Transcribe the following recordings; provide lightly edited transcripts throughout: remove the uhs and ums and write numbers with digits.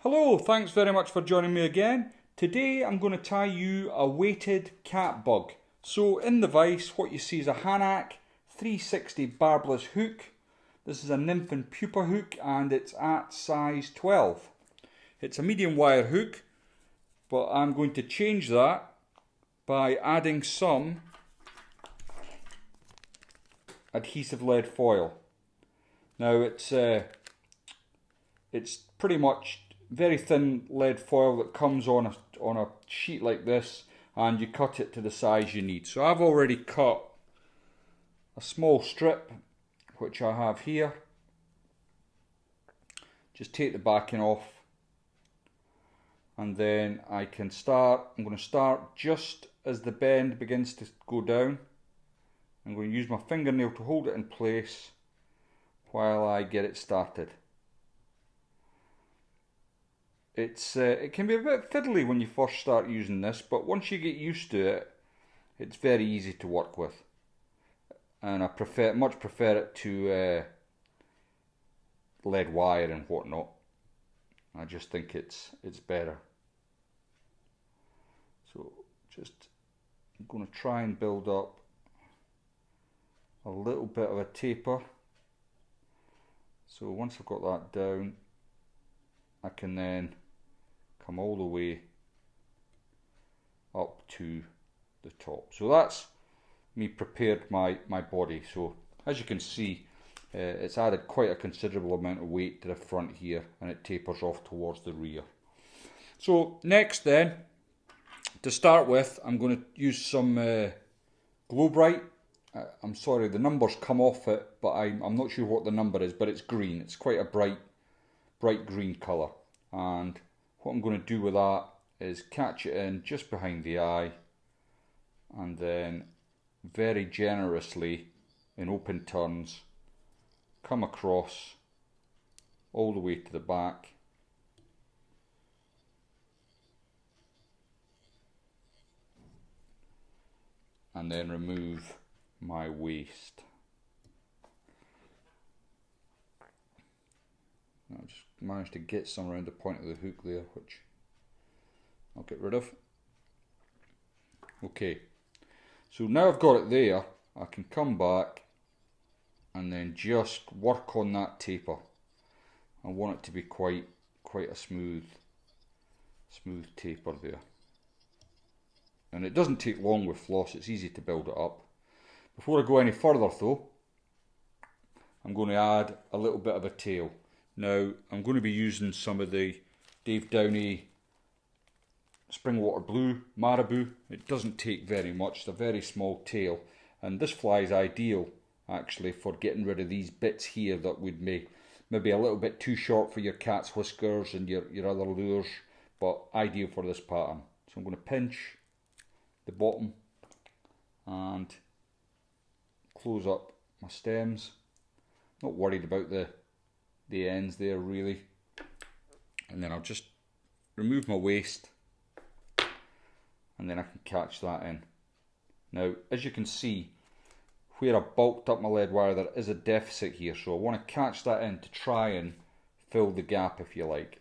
Hello, thanks very much for joining me again. Today I'm going to tie you a weighted cat bug. So in the vise what you see is a Hanak 360 barbless hook. This is a nymph and pupa hook and it's at size 12. It's a medium wire hook, but I'm going to change that by adding some adhesive lead foil. Now it's pretty much very thin lead foil that comes on a sheet like this, and you cut it to the size you need. So I've already cut a small strip, which I have here. Just take the backing off, and then I'm going to start just as the bend begins to go down. I'm going to use my fingernail to hold it in place while I get it started. It can be a bit fiddly when you first start using this, but once you get used to it, it's very easy to work with. And I much prefer it to lead wire and whatnot. I just think it's better. So I'm going to try and build up a little bit of a taper. So once I've got that down, I can then come all the way up to the top. So that's me prepared my body. So as you can see, it's added quite a considerable amount of weight to the front here, and it tapers off towards the rear. So next then, to start with, I'm going to use some Glow Bright. I'm sorry, the numbers come off it, but I'm not sure what the number is, but it's green. It's quite a bright green colour. And what I'm going to do with that is catch it in just behind the eye, and then very generously in open turns come across all the way to the back, and then remove my waist. I just managed to get some around the point of the hook there, which I'll get rid of. Okay, so now I've got it there, I can come back and then just work on that taper. I want it to be quite a smooth taper there. And it doesn't take long with floss, it's easy to build it up. Before I go any further though, I'm going to add a little bit of a tail. Now I'm going to be using some of the Dave Downey Springwater Blue Marabou. It doesn't take very much, it's a very small tail, and this fly is ideal actually for getting rid of these bits here that would make maybe a little bit too short for your cat's whiskers and your other lures, but ideal for this pattern. So I'm going to pinch the bottom and close up my stems. Not worried about the ends there really, and then I'll just remove my waist, and then I can catch that in. Now as you can see, where I bulked up my lead wire, there is a deficit here, so I want to catch that in to try and fill the gap, if you like.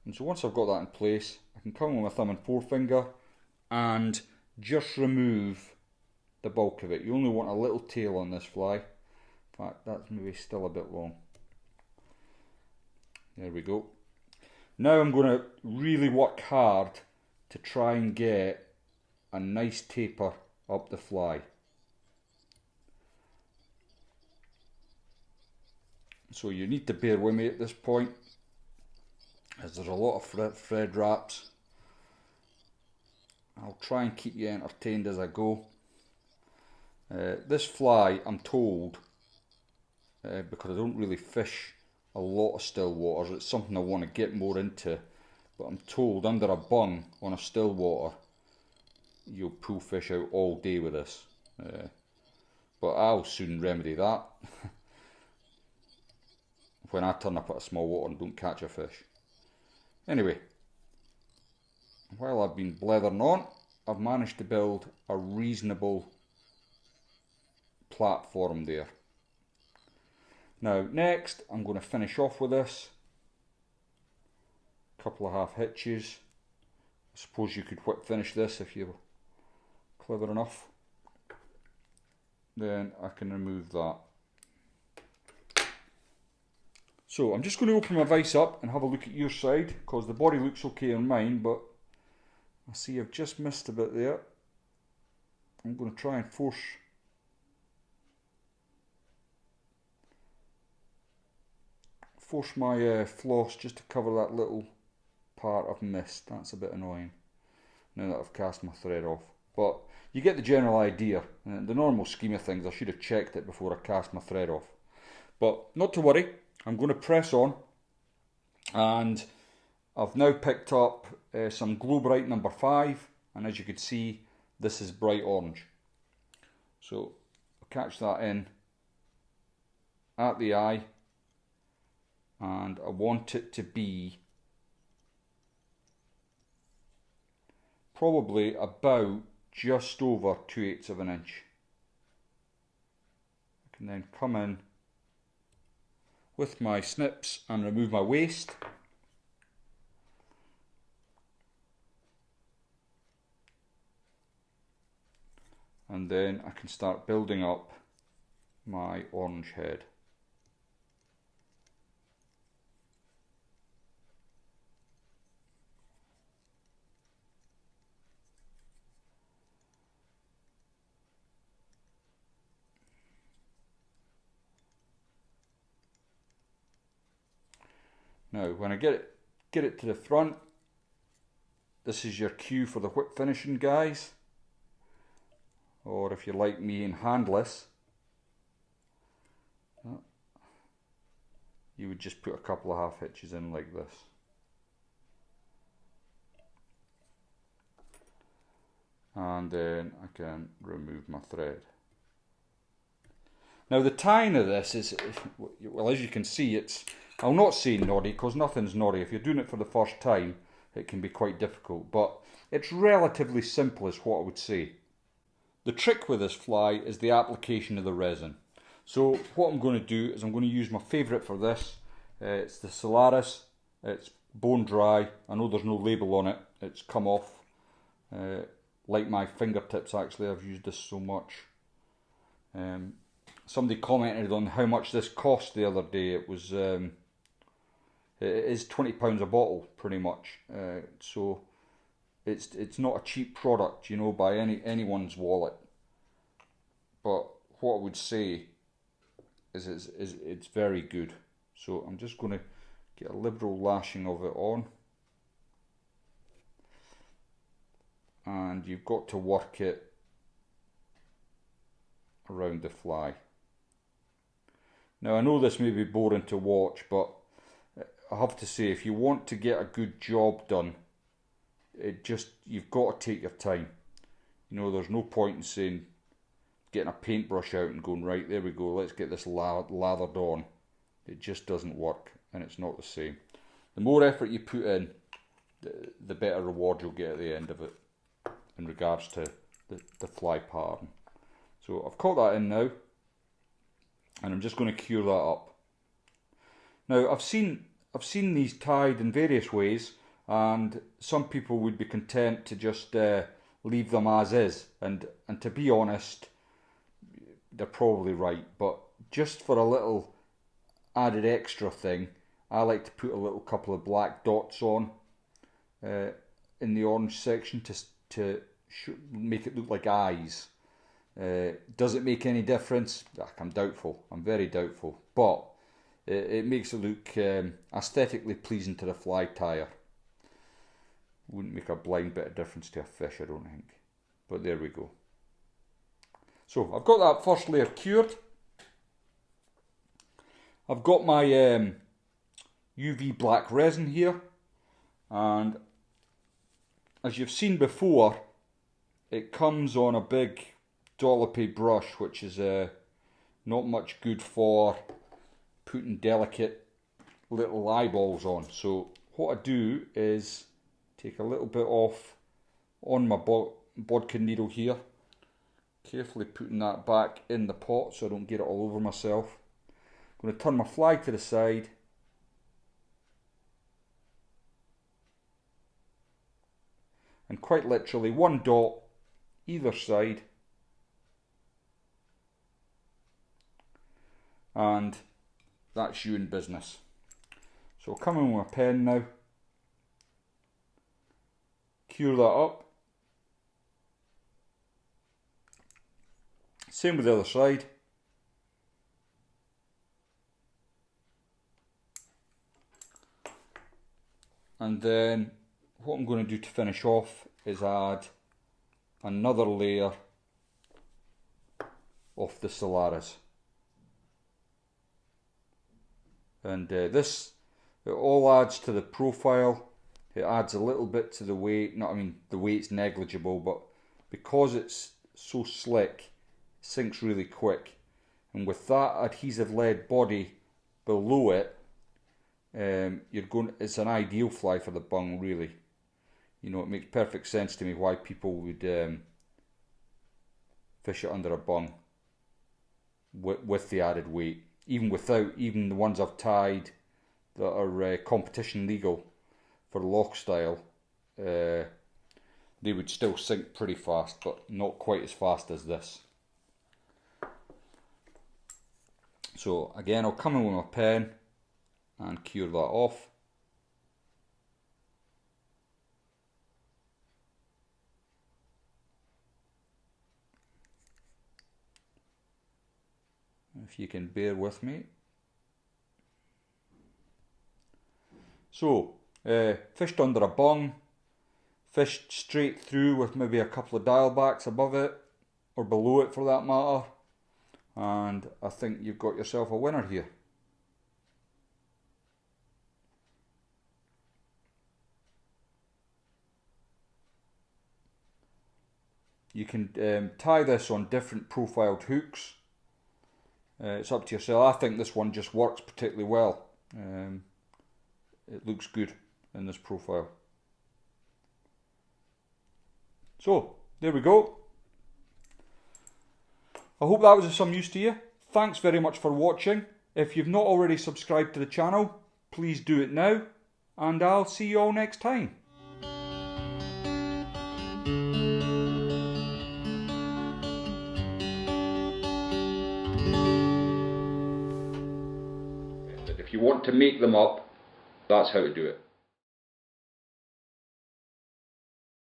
And so once I've got that in place, I can come with my thumb and forefinger and just remove the bulk of it. You only want a little tail on this fly. In fact, that's maybe still a bit long. There we go. Now I'm going to really work hard to try and get a nice taper up the fly. So you need to bear with me at this point, as there's a lot of thread wraps. I'll try and keep you entertained as I go. This fly, I'm told, because I don't really fish a lot of still waters, it's something I want to get more into, but I'm told under a bung on a still water you'll pull fish out all day with this. But I'll soon remedy that when I turn up at a small water and don't catch a fish. Anyway, while I've been blethering on, I've managed to build a reasonable platform there. Now next I'm going to finish off with this. Couple of half hitches. I suppose you could whip finish this if you're clever enough. Then I can remove that. So I'm just going to open my vise up and have a look at your side, because the body looks okay on mine, but I see I've just missed a bit there. I'm going to try and force my floss just to cover that little part I've missed. That's a bit annoying now that I've cast my thread off, but you get the general idea. The normal scheme of things, I should have checked it before I cast my thread off, but not to worry. I'm going to press on, and I've now picked up some Glow Bright number 5, and as you can see, this is bright orange. So I'll catch that in at the eye, and I want it to be probably about just over 2/8 of an inch. I can then come in with my snips and remove my waste. And then I can start building up my orange head. Now when I get it to the front, this is your cue for the whip finishing, guys. Or if you're like me and handless, you would just put a couple of half hitches in like this. And then I can remove my thread. Now the tying of this is, well, as you can see, it's, I'll not say noddy, because nothing's noddy. If you're doing it for the first time, it can be quite difficult, but it's relatively simple is what I would say. The trick with this fly is the application of the resin. So what I'm going to do is I'm going to use my favourite for this. It's the Solaris. It's bone dry. I know there's no label on it. It's come off. Like my fingertips, actually, I've used this so much. Somebody commented on how much this cost the other day. It was it is £20 a bottle, pretty much. So it's not a cheap product, you know, by anyone's wallet. But what I would say is it's very good. So I'm just going to get a liberal lashing of it on, and you've got to work it around the fly. Now I know this may be boring to watch, but I have to say, if you want to get a good job done, you've got to take your time. You know, there's no point in saying, getting a paintbrush out and going, right, there we go, let's get this lathered on. It just doesn't work, and it's not the same. The more effort you put in, the better reward you'll get at the end of it, in regards to the fly pattern. So I've caught that in now, and I'm just going to cure that up. Now I've seen these tied in various ways, and some people would be content to just leave them as is, and to be honest, they're probably right, but just for a little added extra thing, I like to put a little couple of black dots on in the orange section to make it look like eyes. Does it make any difference? I'm doubtful. I'm very doubtful, but it makes it look aesthetically pleasing to the fly tyer. Wouldn't make a blind bit of difference to a fish, I don't think. But there we go. So I've got that first layer cured. I've got my UV black resin here, and as you've seen before, it comes on a big dollopy brush, which is not much good for putting delicate little eyeballs on. So what I do is take a little bit off on bodkin needle here. Carefully putting that back in the pot so I don't get it all over myself. I'm going to turn my fly to the side. And quite literally one dot either side. And that's you in business. So I'll come in with a pen now. Cure that up. Same with the other side. And then what I'm going to do to finish off is add another layer of the Solaris. And this, it all adds to the profile. It adds a little bit to the weight. I mean, the weight's negligible, but because it's so slick, it sinks really quick. And with that adhesive lead body below it, it's an ideal fly for the bung, really. You know, it makes perfect sense to me why people would fish it under a bung with the added weight. Even the ones I've tied that are competition legal for loch style, they would still sink pretty fast, but not quite as fast as this. So again, I'll come in with my pen and cure that off. If you can bear with me. So, fished under a bung, fished straight through with maybe a couple of dial backs above it, or below it for that matter, and I think you've got yourself a winner here. You can tie this on different profiled hooks. It's up to yourself. I think this one just works particularly well. It looks good in this profile. So, there we go. I hope that was of some use to you. Thanks very much for watching. If you've not already subscribed to the channel, please do it now, and I'll see you all next time. If you want to make them up, that's how to do it.